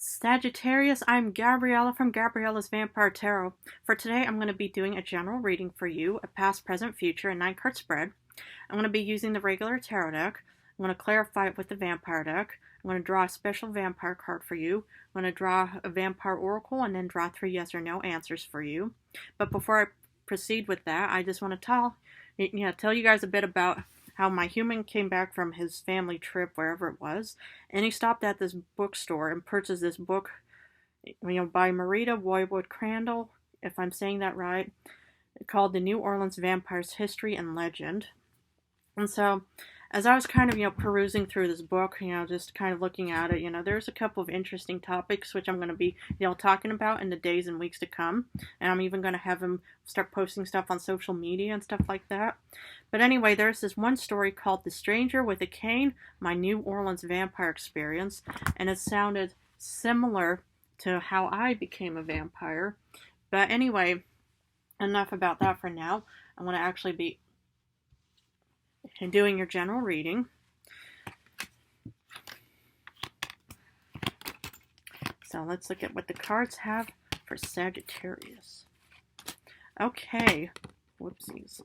Sagittarius, I'm Gabriella from Gabriella's Vampire Tarot. For today, I'm going to be doing a general reading for you, a past, present, future, and 9-card spread. I'm going to be using the regular tarot deck. I'm going to clarify it with the vampire deck. I'm going to draw a special vampire card for you. I'm going to draw a vampire oracle and then draw 3 yes or no answers for you. But before I proceed with that, I just want to tell you guys a bit about how my human came back from his family trip, wherever it was, and he stopped at this bookstore and purchased this book, by Marita Woywood Crandall, if I'm saying that right, called The New Orleans Vampires History and Legend. And so, as I was kind of, perusing through this book, just kind of looking at it, there's a couple of interesting topics which I'm going to be, talking about in the days and weeks to come. And I'm even going to have him start posting stuff on social media and stuff like that. But anyway, there's this one story called The Stranger with a Cane, My New Orleans Vampire Experience. And it sounded similar to how I became a vampire. But anyway, enough about that for now. I'm going to actually be doing your general reading. So let's look at what the cards have for Sagittarius. Okay, whoopsies.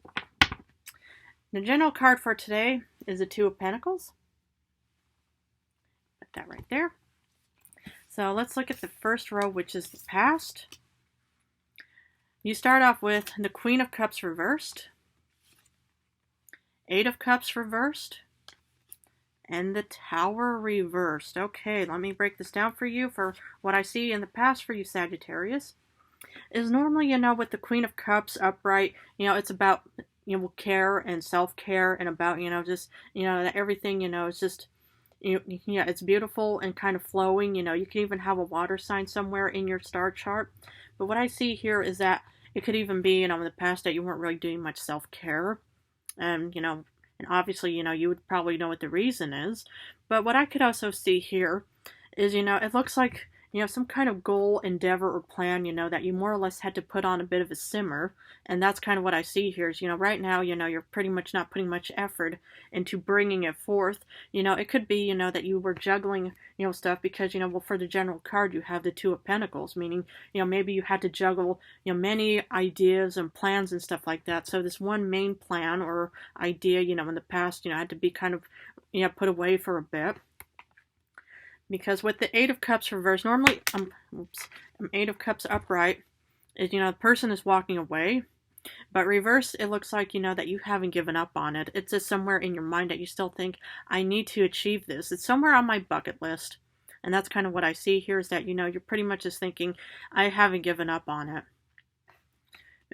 The general card for today is the Two of Pentacles. Put that right there. So let's look at the first row, which is the past. You start off with the Queen of Cups reversed, 8 of Cups reversed, and the Tower reversed. Okay, let me break this down for you. For what I see in the past for you, Sagittarius, is normally, with the Queen of Cups upright, it's about, care and self-care and about, just, everything, it's just, it's beautiful and kind of flowing. You can even have a water sign somewhere in your star chart. But what I see here is that it could even be, in the past that you weren't really doing much self-care. And obviously, you would probably know what the reason is. But what I could also see here is, it looks like, some kind of goal, endeavor, or plan, that you more or less had to put on a bit of a simmer. And that's kind of what I see here is, right now, you're pretty much not putting much effort into bringing it forth. It could be, that you were juggling, stuff because, well, for the general card, you have the Two of Pentacles, meaning, maybe you had to juggle, many ideas and plans and stuff like that. So this one main plan or idea, in the past, had to be kind of, put away for a bit. Because with the 8 of Cups reversed, normally, 8 of Cups upright, is, the person is walking away. But reverse, it looks like, that you haven't given up on it. It's just somewhere in your mind that you still think, I need to achieve this. It's somewhere on my bucket list. And that's kind of what I see here is that, you're pretty much just thinking, I haven't given up on it.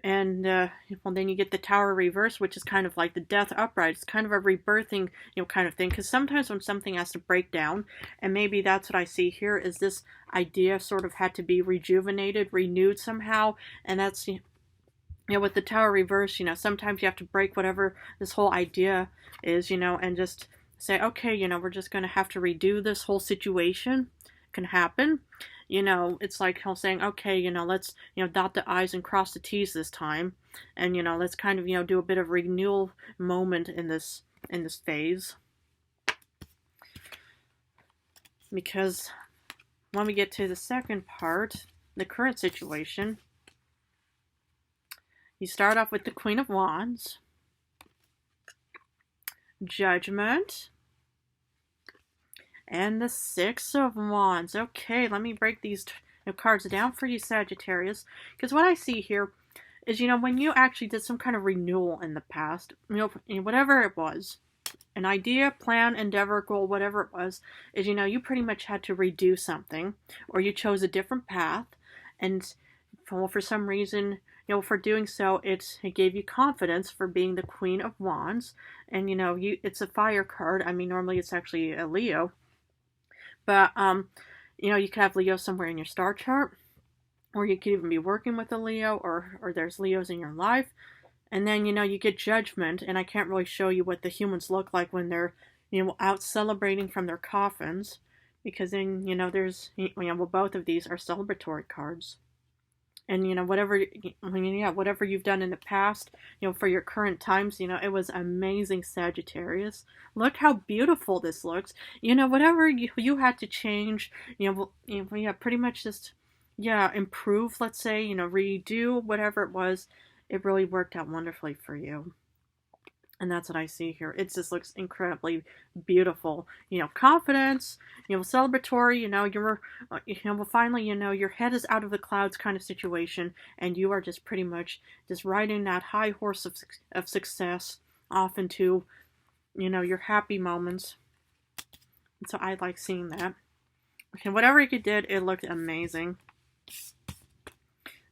And, well, then you get the Tower reverse, which is kind of like the Death upright. It's kind of a rebirthing, kind of thing. Because sometimes when something has to break down, and maybe that's what I see here, is this idea sort of had to be rejuvenated, renewed somehow. And that's, with the Tower reverse, sometimes you have to break whatever this whole idea is, and just say, okay, we're just going to have to redo this whole situation. It can happen. It's like saying, okay, let's, dot the I's and cross the T's this time. And, let's kind of, do a bit of renewal moment in this phase. Because when we get to the second part, the current situation, you start off with the Queen of Wands, Judgment, and the 6 of Wands. Okay, let me break these cards down for you, Sagittarius. Because what I see here is, when you actually did some kind of renewal in the past, whatever it was, an idea, plan, endeavor, goal, whatever it was, is, you pretty much had to redo something, or you chose a different path, and for some reason, for doing so, it gave you confidence for being the Queen of Wands, and, it's a fire card. I mean, normally it's actually a Leo. But, you could have Leo somewhere in your star chart, or you could even be working with a Leo, or there's Leos in your life. And then, you get Judgment, and I can't really show you what the humans look like when they're, out celebrating from their coffins, because then, there's, well, both of these are celebratory cards. and whatever, yeah, whatever you've done in the past, for your current times, it was amazing, Sagittarius. Look how beautiful this looks. Whatever you had to change, yeah, pretty much just, yeah, improve, let's say, redo whatever it was, it really worked out wonderfully for you. And that's what I see here. It just looks incredibly beautiful. Confidence, celebratory, finally, your head is out of the clouds kind of situation, and you are just pretty much just riding that high horse of success off into, your happy moments. And so I like seeing that. Okay, whatever you did, it looked amazing.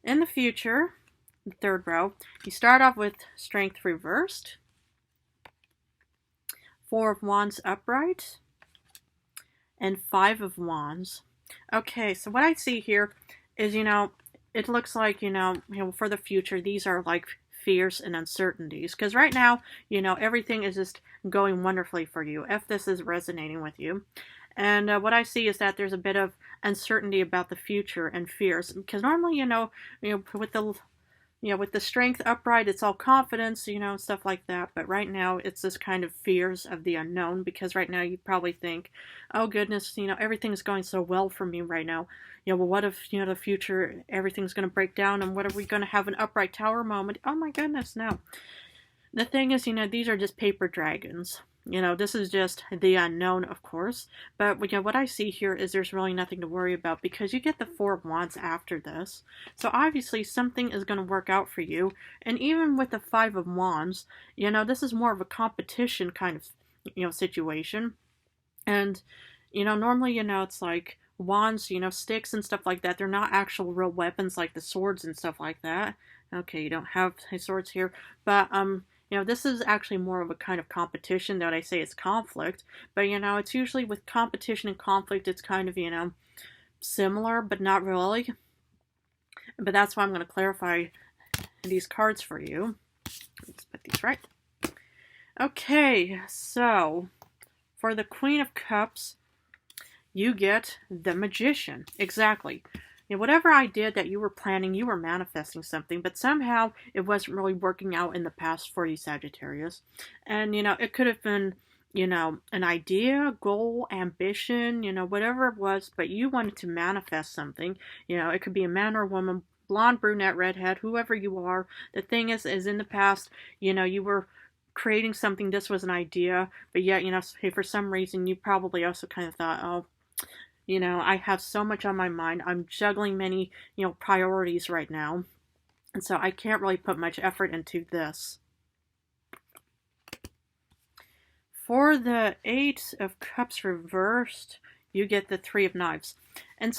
In the future, the third row, you start off with Strength reversed, Four of Wands upright, and Five of Wands. Okay, so what I see here is, it looks like, for the future, these are like fears and uncertainties. Because right now, everything is just going wonderfully for you, if this is resonating with you. And what I see is that there's a bit of uncertainty about the future and fears. Because normally, with the Strength upright, it's all confidence, stuff like that. But right now, it's this kind of fears of the unknown, because right now you probably think, oh goodness, everything's going so well for me right now. Well, what if, the future, everything's going to break down, and what are we going to have an upright tower moment? Oh my goodness, no. The thing is, these are just paper dragons. This is just the unknown, of course. But, what I see here is there's really nothing to worry about, because you get the Four of Wands after this. So, obviously, something is going to work out for you. And even with the Five of Wands, this is more of a competition kind of, situation. And, normally, it's like wands, sticks and stuff like that. They're not actual real weapons like the swords and stuff like that. Okay, you don't have swords here. But, this is actually more of a kind of competition that I say it's conflict. But, it's usually with competition and conflict, it's kind of, similar, but not really. But that's why I'm going to clarify these cards for you. Let's put these right. Okay, so for the Queen of Cups, you get the Magician. Exactly. Whatever idea that you were planning, you were manifesting something, but somehow it wasn't really working out in the past for you, Sagittarius. And, it could have been, an idea, goal, ambition, whatever it was, but you wanted to manifest something. It could be a man or a woman, blonde, brunette, redhead, whoever you are. The thing is in the past, you were creating something, this was an idea, but yet, for some reason, you probably also kind of thought, oh, I have so much on my mind. I'm juggling many, priorities right now. And so I can't really put much effort into this. For the Eight of Cups reversed, you get the Three of Knives. And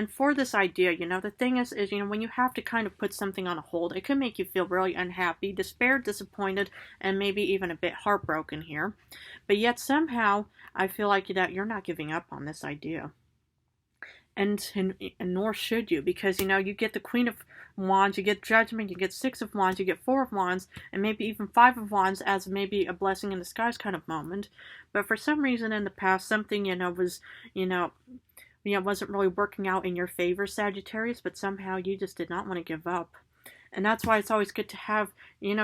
for this idea, the thing is, when you have to kind of put something on a hold, it can make you feel really unhappy, despair, disappointed, and maybe even a bit heartbroken here. But yet somehow, I feel like that you're not giving up on this idea. And nor should you, because you get the Queen of Wands, you get Judgment, you get Six of Wands, you get Four of Wands, and maybe even Five of Wands as maybe a blessing in disguise kind of moment. But for some reason in the past, something was wasn't really working out in your favor, Sagittarius, but somehow you just did not want to give up. And that's why it's always good to have,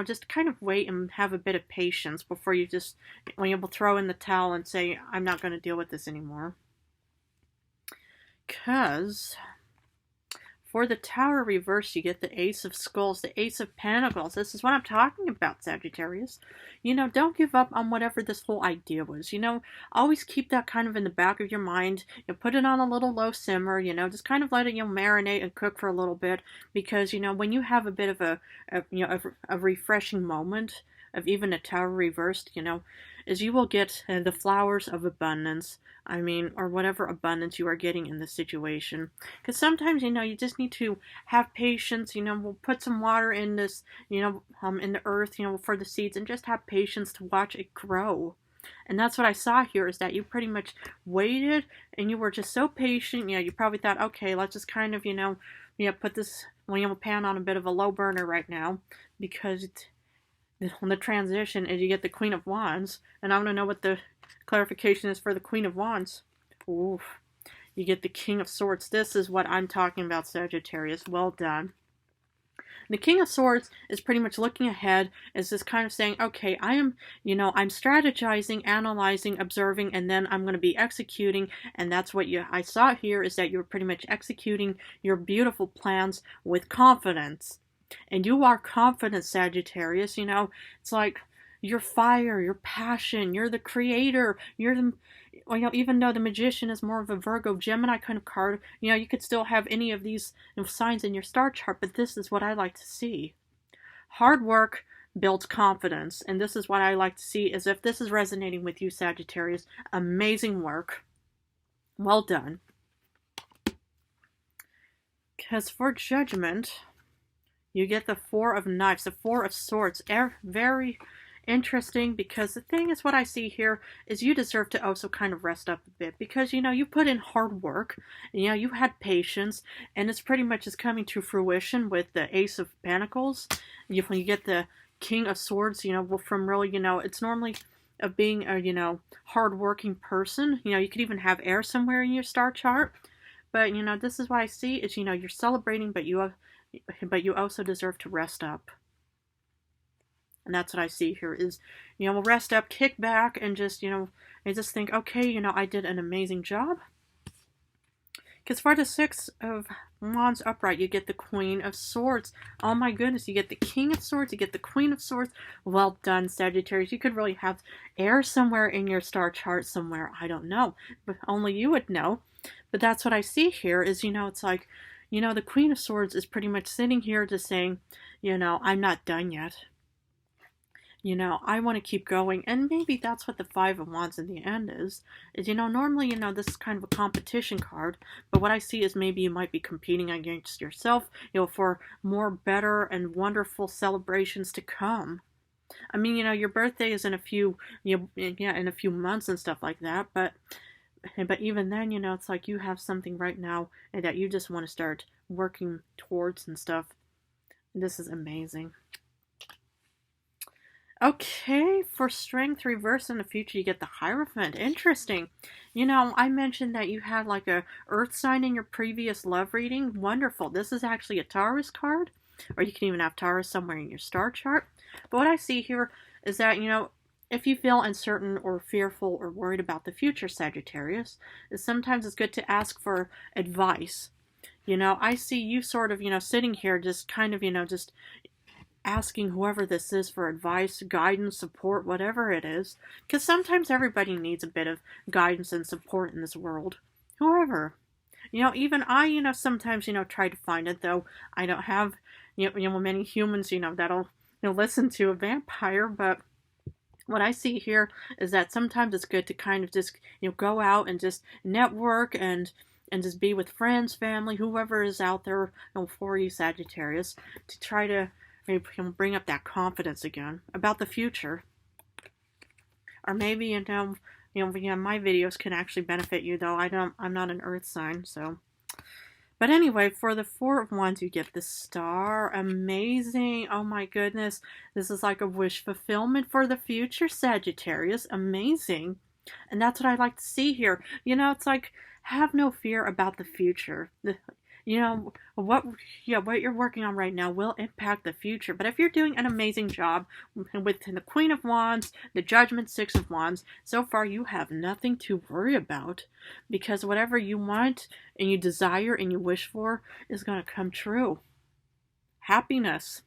just kind of wait and have a bit of patience before you just, when you throw in the towel and say, I'm not going to deal with this anymore. Because for the Tower reverse, you get the Ace of Skulls, the Ace of Pentacles. This is what I'm talking about, Sagittarius. Don't give up on whatever this whole idea was. Always keep that kind of in the back of your mind. Put it on a little low simmer, just kind of let it, marinate and cook for a little bit. Because, when you have a bit of a refreshing moment of even a Tower reversed, is you will get the flowers of abundance. Or whatever abundance you are getting in this situation. Because sometimes, you just need to have patience. We'll put some water in this, in the earth, for the seeds, and just have patience to watch it grow. And that's what I saw here, is that you pretty much waited, and you were just so patient. You probably thought, okay, let's just kind of, put this, pan on a bit of a low burner right now, because the transition is you get the Queen of Wands, and I want to know what the clarification is for the Queen of Wands. Oof. You get the King of Swords. This is what I'm talking about, Sagittarius. Well done. The King of Swords is pretty much looking ahead, is this kind of saying, okay, I'm strategizing, analyzing, observing, and then I'm going to be executing. And that's what I saw here, is that you're pretty much executing your beautiful plans with confidence. And you are confident, Sagittarius. It's like your fire, your passion, you're the creator, you're the, even though the Magician is more of a Virgo, Gemini kind of card, you could still have any of these signs in your star chart, but this is what I like to see. Hard work builds confidence, and this is what I like to see, is if this is resonating with you, Sagittarius, amazing work. Well done. Because for Judgment, you get the Four of Knives, the Four of Swords. Very interesting, because the thing is, what I see here is you deserve to also kind of rest up a bit, because you put in hard work, you had patience, and it's pretty much is coming to fruition with the Ace of Pentacles. When you get the King of Swords, from really, it's normally of being a hard-working person. You could even have air somewhere in your star chart, but this is what I see is you're celebrating, but you also deserve to rest up. And that's what I see here is, we'll rest up, kick back, and just, and just think, okay, I did an amazing job. Because for the Six of Wands upright, you get the Queen of Swords. Oh my goodness, you get the King of Swords, you get the Queen of Swords. Well done, Sagittarius. You could really have air somewhere in your star chart somewhere. I don't know, but only you would know. But that's what I see here is, it's like, the Queen of Swords is pretty much sitting here just saying, I'm not done yet. I want to keep going. And maybe that's what the Five of Wands in the end is normally, this is kind of a competition card, but what I see is maybe you might be competing against yourself, for more better and wonderful celebrations to come. I mean, your birthday is in a few, in a few months and stuff like that, but even then, it's like you have something right now and that you just want to start working towards and stuff. This is amazing. Okay, for Strength reverse in the future, you get the Hierophant. Interesting. I mentioned that you had like a Earth sign in your previous love reading. Wonderful. This is actually a Taurus card, or you can even have Taurus somewhere in your star chart. But what I see here is that, if you feel uncertain or fearful or worried about the future, Sagittarius, is sometimes it's good to ask for advice. I see you sort of, sitting here just kind of, just asking whoever this is for advice, guidance, support, whatever it is. Because sometimes everybody needs a bit of guidance and support in this world. Whoever. Even I, sometimes, try to find it, though I don't have, many humans, that'll, listen to a vampire, but what I see here is that sometimes it's good to kind of just, go out and just network and just be with friends, family, whoever is out there for you, Sagittarius, to try to bring up that confidence again about the future. Or maybe, my videos can actually benefit you, though I'm not an Earth sign, so. But anyway, for the Four of Wands, you get the Star. Amazing. Oh my goodness. This is like a wish fulfillment for the future, Sagittarius. Amazing. And that's what I like to see here. It's like, have no fear about the future. What you're working on right now will impact the future. But if you're doing an amazing job with the Queen of Wands, the Judgment, Six of Wands, so far you have nothing to worry about. Because whatever you want and you desire and you wish for is going to come true. Happiness.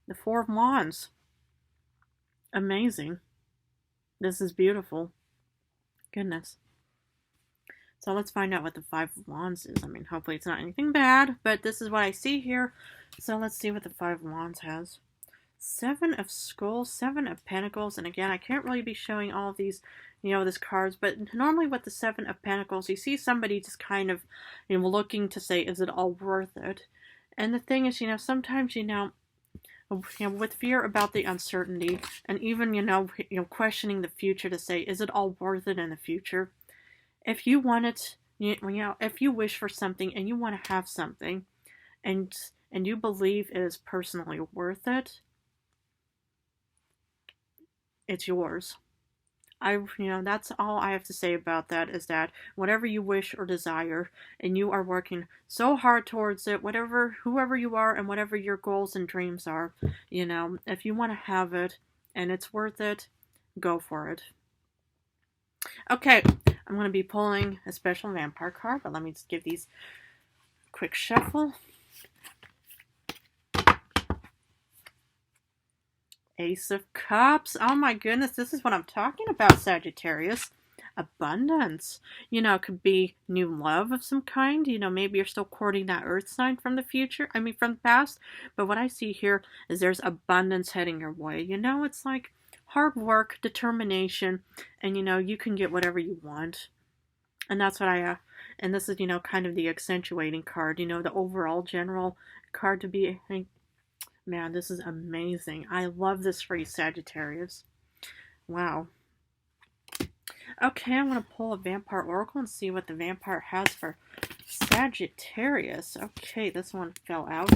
The Four of Wands. Amazing. This is beautiful. Goodness. So let's find out what the Five of Wands is. I mean, hopefully it's not anything bad, but this is what I see here. So let's see what the Five of Wands has. Seven of Skulls, Seven of Pentacles, and again, I can't really be showing all of these, these cards, but normally with the Seven of Pentacles, you see somebody just kind of, looking to say, is it all worth it? And the thing is, sometimes, with fear about the uncertainty, and even, questioning the future to say, is it all worth it in the future? If you want it, if you wish for something and you want to have something, and you believe it is personally worth it, it's yours. That's all I have to say about that, is that whatever you wish or desire, and you are working so hard towards it, whoever you are, and whatever your goals and dreams are, if you want to have it and it's worth it, go for it. Okay, I'm going to be pulling a special vampire card, but let me just give these a quick shuffle. Ace of Cups. Oh my goodness, this is what I'm talking about, Sagittarius. Abundance. It could be new love of some kind. Maybe you're still courting that earth sign from the future. From the past. But what I see here is there's abundance heading your way. It's like hard work, determination, and you can get whatever you want. And that's what and this is, kind of the accentuating card, the overall general card to be. Man, this is amazing. I love this for you, Sagittarius. Wow. Okay, I'm going to pull a Vampire Oracle and see what the vampire has for Sagittarius. Okay, this one fell out.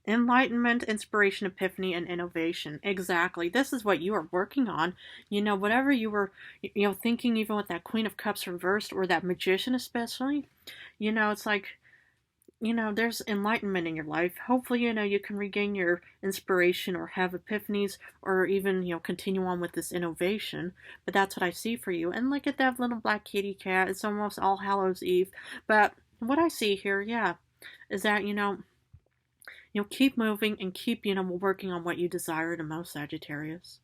Enlightenment, inspiration, epiphany, and innovation. Exactly. This is what you are working on. Whatever you were, thinking, even with that Queen of Cups reversed, or that Magician especially, it's like, there's enlightenment in your life. Hopefully, you can regain your inspiration or have epiphanies, or even, continue on with this innovation. But that's what I see for you. And look at that little black kitty cat. It's almost All Hallows Eve. But what I see here, yeah, is that, keep moving and keep, working on what you desire the most, Sagittarius.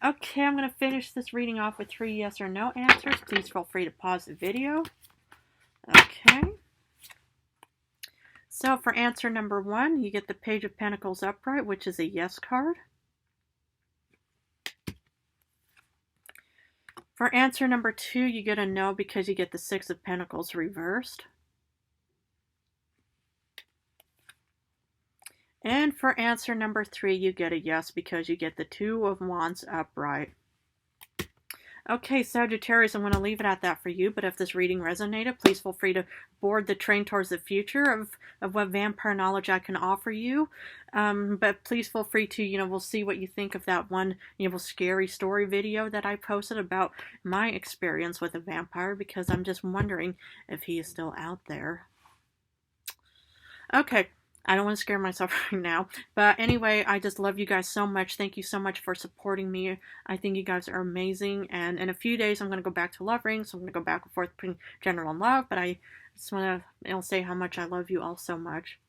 Okay, I'm going to finish this reading off with 3 yes or no answers. Please feel free to pause the video. Okay. So for answer number 1, you get the Page of Pentacles upright, which is a yes card. For answer number 2, you get a no because you get the Six of Pentacles reversed. And for answer number 3, you get a yes because you get the Two of Wands upright. Okay, Sagittarius, I'm going to leave it at that for you, but if this reading resonated, please feel free to board the train towards the future of what vampire knowledge I can offer you. But please feel free to, we'll see what you think of that one, scary story video that I posted about my experience with a vampire, because I'm just wondering if he is still out there. Okay. I don't want to scare myself right now. But anyway, I just love you guys so much. Thank you so much for supporting me. I think you guys are amazing. And in a few days, I'm going to go back to love rings. So I'm going to go back and forth between general and love. But I just want to say how much I love you all so much.